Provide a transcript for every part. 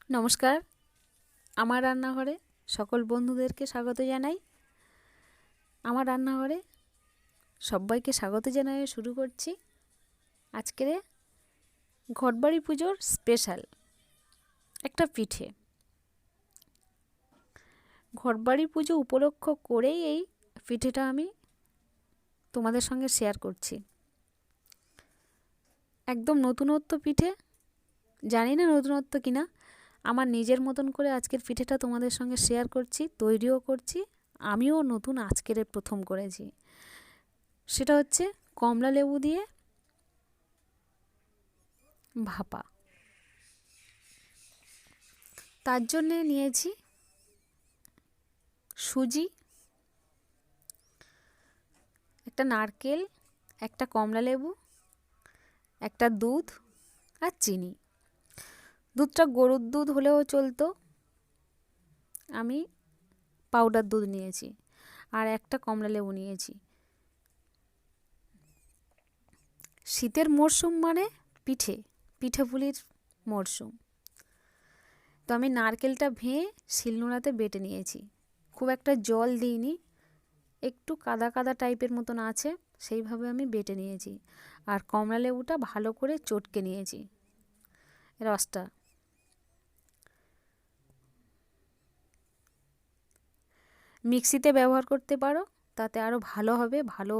নমস্কার, আমার রান্নাঘরে সকল বন্ধুদেরকে স্বাগত জানাই। আমার রান্নাঘরে সবাইকে স্বাগত জানিয়ে শুরু করছি আজকের ঘটবাড়ি পুজোর স্পেশাল একটা পিঠে। ঘটবাড়ি পুজো উপলক্ষ করেই এই পিঠেটা আমি তোমাদের সঙ্গে শেয়ার করছি। একদম নতুনত্ব পিঠে, জানি না নতুনত্ব কিনা, আমার নিজের মতন করে আজকের পিঠেটা তোমাদের সঙ্গে শেয়ার করছি, তৈরিও করছি। আমিও নতুন আজকের প্রথম করেছি। সেটা হচ্ছে কমলা লেবু দিয়ে ভাপা। তার জন্যে নিয়েছি সুজি, একটা নারকেল, একটা কমলা লেবু, একটা দুধ আর চিনি। দুধটা গরুর দুধ হলেও চলতো, আমি পাউডার দুধ নিয়েছি। আর একটা কমলা লেবু নিয়েছি। শীতের মরশুম মানে পিঠেপুলির মরশুম। তো আমি নারকেলটা ভেঙে শিলনোড়াতে বেটে নিয়েছি। খুব একটা জল দিইনি, একটু কাদা কাদা টাইপের মতন আছে, সেইভাবে আমি বেটে নিয়েছি। আর কমলা লেবুটা ভালো করে চটকে নিয়েছি রসটা। মিক্সিতে ব্যবহার করতে পারো, তাতে আরও ভালো হবে, ভালো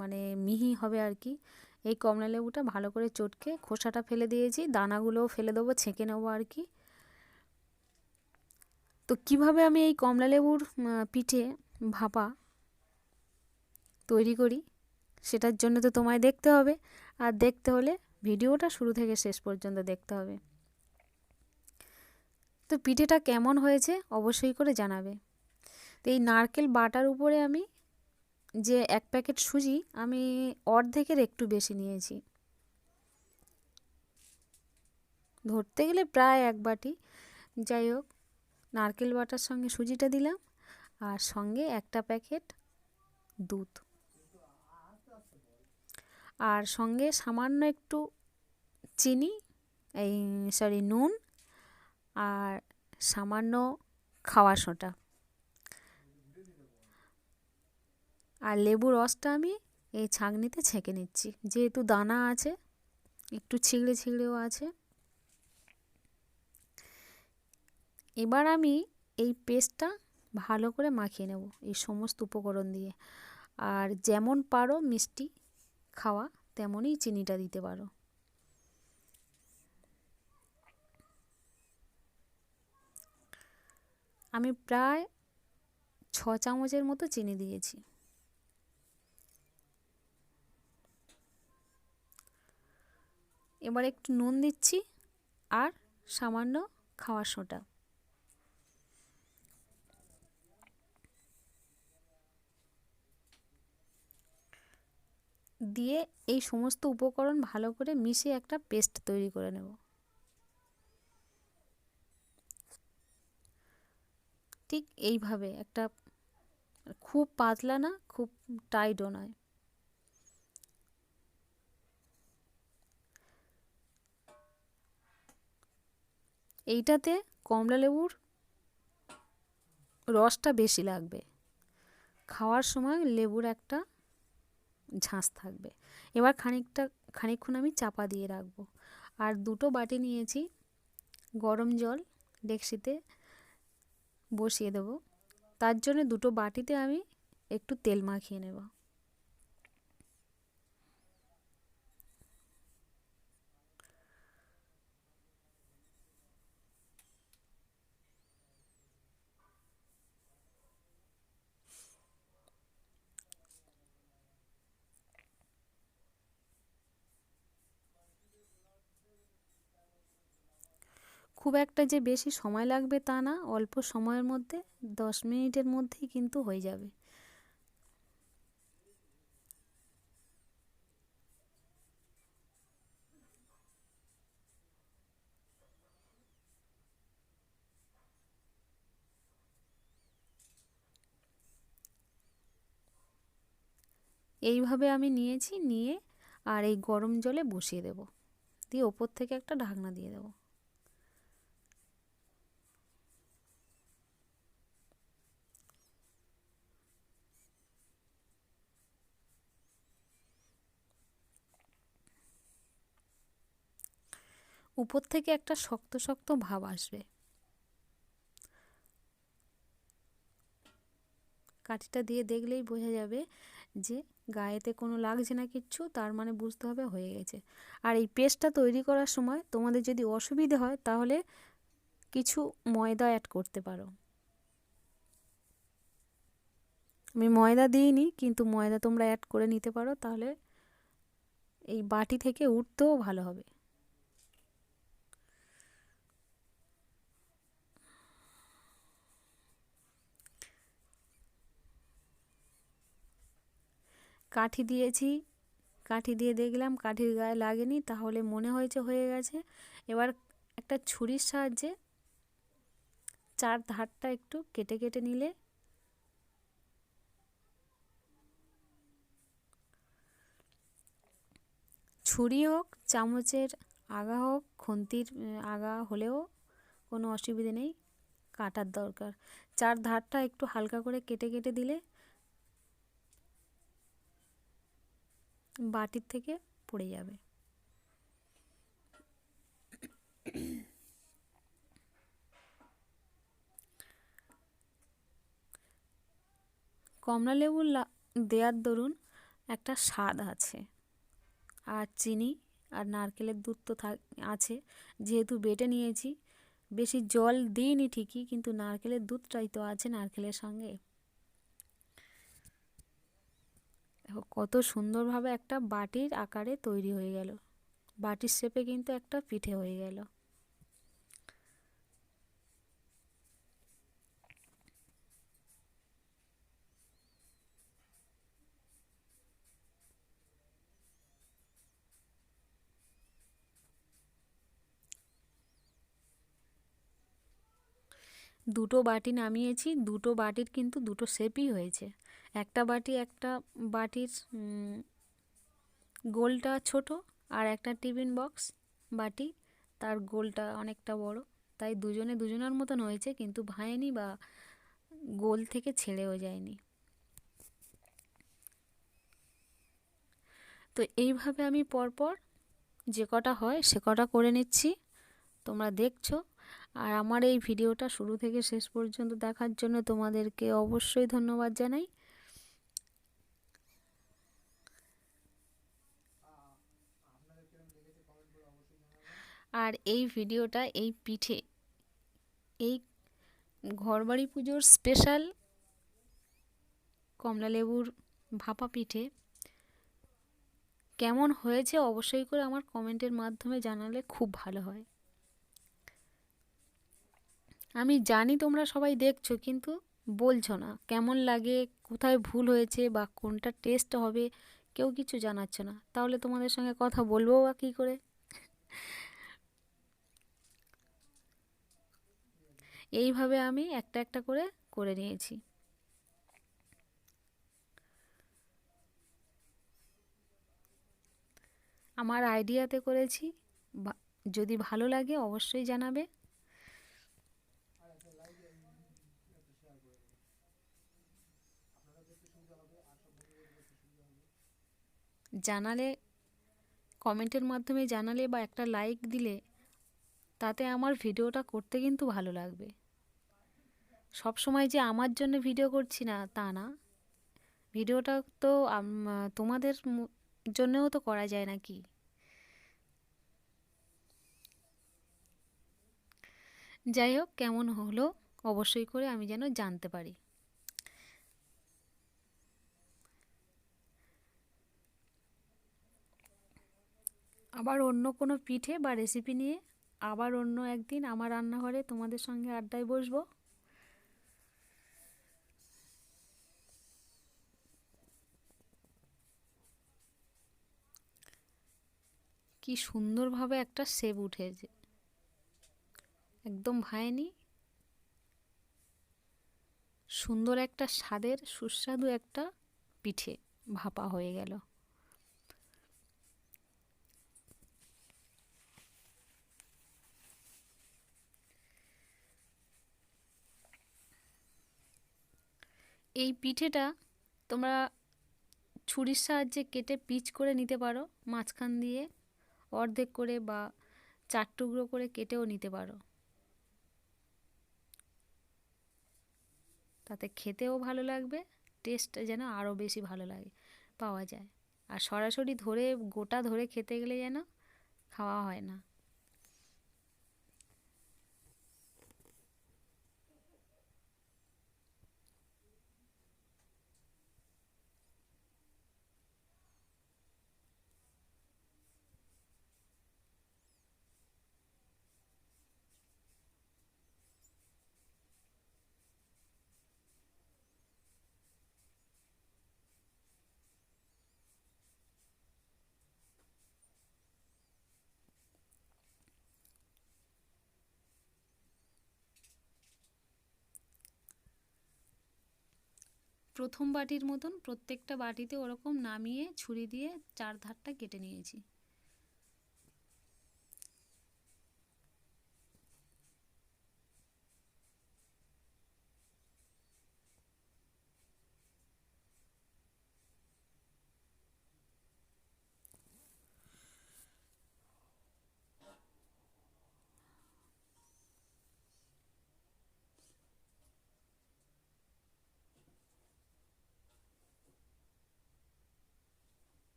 মানে মিহি হবে আর কি। এই কমলা লেবুটা ভালো করে চটকে খোসাটা ফেলে দিয়েছি, দানাগুলোও ফেলে দেবো, ছেঁকে নেবো আর কি। তো কিভাবে আমি এই কমলা লেবুর পিঠে ভাপা তৈরি করি, সেটার জন্য তো তোমায় দেখতে হবে। আর দেখতে হলে ভিডিওটা শুরু থেকে শেষ পর্যন্ত দেখতে হবে। তো পিঠেটা কেমন হয়েছে অবশ্যই করে জানাবে। তো এই নারকেল বাটার উপরে আমি যে 1 প্যাকেট সুজি, আমি অর্ধেকের একটু বেশি নিয়েছি, ধরতে গেলে প্রায় 1 বাটি। যাই হোক, নারকেল বাটার সঙ্গে সুজিটা দিলাম, আর সঙ্গে 1টা প্যাকেট দুধ, আর সঙ্গে সামান্য একটু চিনি, নুন, আর সামান্য খাওয়া সোঁটা। আর লেবুর রসটা আমি এই ছাঁকনিতে ছেঁকে নিচ্ছি, যেহেতু দানা আছে, একটু ছিগড়ে ছিগড়েও আছে। এবার আমি এই পেস্টটা ভালো করে মাখিয়ে নেব এই সমস্ত উপকরণ দিয়ে। আর যেমন পারো মিষ্টি খাওয়া, তেমনই চিনিটা দিতে পারো। আমি প্রায় 6 চামচের মতো চিনি দিয়েছি। এবার একটু নুন দিচ্ছি, আর সামান্য খাওয়ার সোঁটা। দিয়ে এই সমস্ত উপকরণ ভালো করে মিশিয়ে একটা পেস্ট তৈরি করে নেব। ঠিক এইভাবে একটা, খুব পাতলা না, খুব টাইটও নয়। এইটাতে কমলা লেবুর রসটা বেশি লাগবে, খাওয়ার সময় লেবুর একটা ঝাঁস থাকবে। এবার খানিকক্ষণ আমি চাপা দিয়ে রাখবো। আর 2টো বাটি নিয়েছি, গরম জল ডেকচিতে বসিয়ে দেবো। তার জন্য 2টো বাটিতে আমি একটু তেল মাখিয়ে নেব। খুব একটা যে বেশি সময় লাগবে তা না, অল্প সময়ের মধ্যে 10 মিনিটের মধ্যেই কিন্তু হয়ে যাবে। এইভাবে আমি নিয়েছি, নিয়ে আর এই গরম জলে বসিয়ে দেব, দিয়ে ওপর থেকে একটা ঢাকনা দিয়ে দেব। উপর থেকে একটা শক্ত শক্ত ভাব আসবে। কাঠিটা দিয়ে দেখলেই বোঝা যাবে যে গায়েতে কোনো লাগছে না কিচ্ছু, তার মানে বুঝতে হবে হয়ে গেছে। আর এই পেস্টটা তৈরি করার সময় তোমাদের যদি অসুবিধে হয় তাহলে কিছু ময়দা অ্যাড করতে পারো। আমি ময়দা দিইনি, কিন্তু ময়দা তোমরা অ্যাড করে নিতে পারো, তাহলে এই বাটি থেকে উঠতেও ভালো হবে। কাঠি দিয়েছি, কাঠি দিয়ে দেখলাম কাঠির গায়ে লাগেনি, তাহলে মনে হয়েছে হয়ে গেছে। এবার একটা ছুরির সাহায্যে চার ধারটা একটু কেটে কেটে নিলে ছুরি হোক, চামচের আগা হোক, খুন্তির আগা হলেও কোনো অসুবিধে নেই, কাটার দরকার। চার ধারটা একটু হালকা করে কেটে কেটে দিলে বাটির থেকে পড়ে যাবে। কমলা লেবু দেওয়ার দরুন একটা স্বাদ আছে, আর চিনি আর নারকেলের দুধ তো আছে, যেহেতু বেটে নিয়েছি। বেশি জল দিইনি ঠিকই, কিন্তু নারকেলের দুধটাই তো আছে নারকেলের সঙ্গে। দেখো কত সুন্দরভাবে একটা বাটির আকারে তৈরি হয়ে গেল, বাটির শেপে কিন্তু একটা পিঠে হয়ে গেল। দুটো বাটি নামিয়েছি, দুটো বাটির কিন্তু দুটো শেপই হয়েছে। একটা বাটি, একটা বাটির গোলটা ছোট, আর একটা টিফিন বক্স বাটি তার গোলটা অনেকটা বড়, তাই দুজনে দুজনের মতন হয়েছে, কিন্তু ভাঙেনি বা গোল থেকে ছেড়েও যায়নি। তো এইভাবে আমি পরপর যে কটা হয় সে কটা করে নিচ্ছি, তোমরা দেখছো। আর আমার এই ভিডিওটা শুরু থেকে শেষ পর্যন্ত দেখার জন্য তোমাদেরকে অবশ্যই ধন্যবাদ জানাই। আর এই ভিডিওটা, এই পিঠে, এই ঘরবাড়ি পুজোর স্পেশাল কমলালেবুর ভাপা পিঠে কেমন হয়েছে অবশ্যই করে আমার কমেন্টের মাধ্যমে জানালে খুব ভালো হয়। আমি জানি তোমরা সবাই দেখছো, কিন্তু বলছো না কেমন লাগে, কোথায় ভুল হয়েছে বা কোনটা টেস্ট হবে, কেউ কিছু জানাচ্ছ না, তাহলে তোমাদের সঙ্গে কথা বলবো বা কী করে। এইভাবে আমি একটা একটা করে করে নিয়েছি। আমার আইডিয়াতে করেছি, যদি ভালো লাগে অবশ্যই জানাবে। জানালে, কমেন্টের মাধ্যমে জানালে বা একটা লাইক দিলে তাতে আমার ভিডিওটা করতে কিন্তু ভালো লাগবে। সব সময় যে আমার জন্য ভিডিও করছি না তা না, ভিডিওটা তো তোমাদের জন্যও তো করা যায় নাকি। যাই হোক, কেমন হলো অবশ্যই করে আমি যেন জানতে পারি। আবার অন্য কোনো পিঠে বা রেসিপি নিয়ে আবার অন্য একদিন আমার রান্নাঘরে তোমাদের সঙ্গে আড্ডায় বসবো। কি সুন্দরভাবে একটা শেপ উঠেছে, একদম ভাঙেনি, সুন্দর একটা স্বাদের সুস্বাদু একটা পিঠে ভাপা হয়ে গেল। এই পিঠেটা তোমরা ছুরির সাহায্যে কেটে পিচ করে নিতে পারো, মাঝখান দিয়ে অর্ধেক করে বা 4 টুকরো করে কেটেও নিতে পারো, তাতে খেতেও ভালো লাগবে, টেস্ট যেন আরও বেশি ভালো লাগে পাওয়া যায়। আর সরাসরি ধরে গোটা ধরে খেতে গেলে যেন খাওয়া হয় না। প্রথম বাটির মতন প্রত্যেকটা বাটিতে ওরকম নামিয়ে ছুরি দিয়ে 4 ধারটা কেটে নিয়েছি।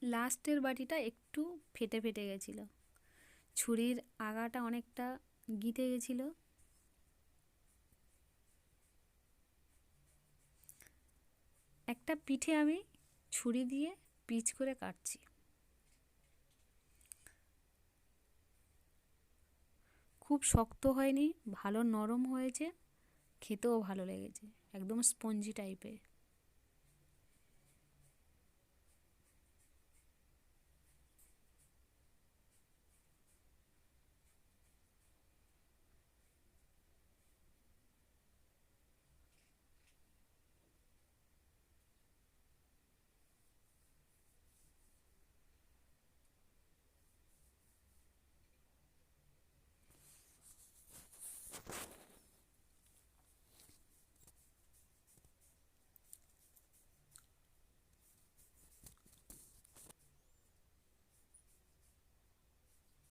লাস্টের বাটিটা একটু ফেটে ফেটে গেছিলো, ছুরির আগাটা অনেকটা গিঁথে গেছিলো। একটা পিঠে আমি ছুরি দিয়ে পিচ করে কাটছি। খুব শক্ত হয়নি, ভালো নরম হয়েছে, খেতেও ভালো লেগেছে, একদম স্পঞ্জি টাইপের।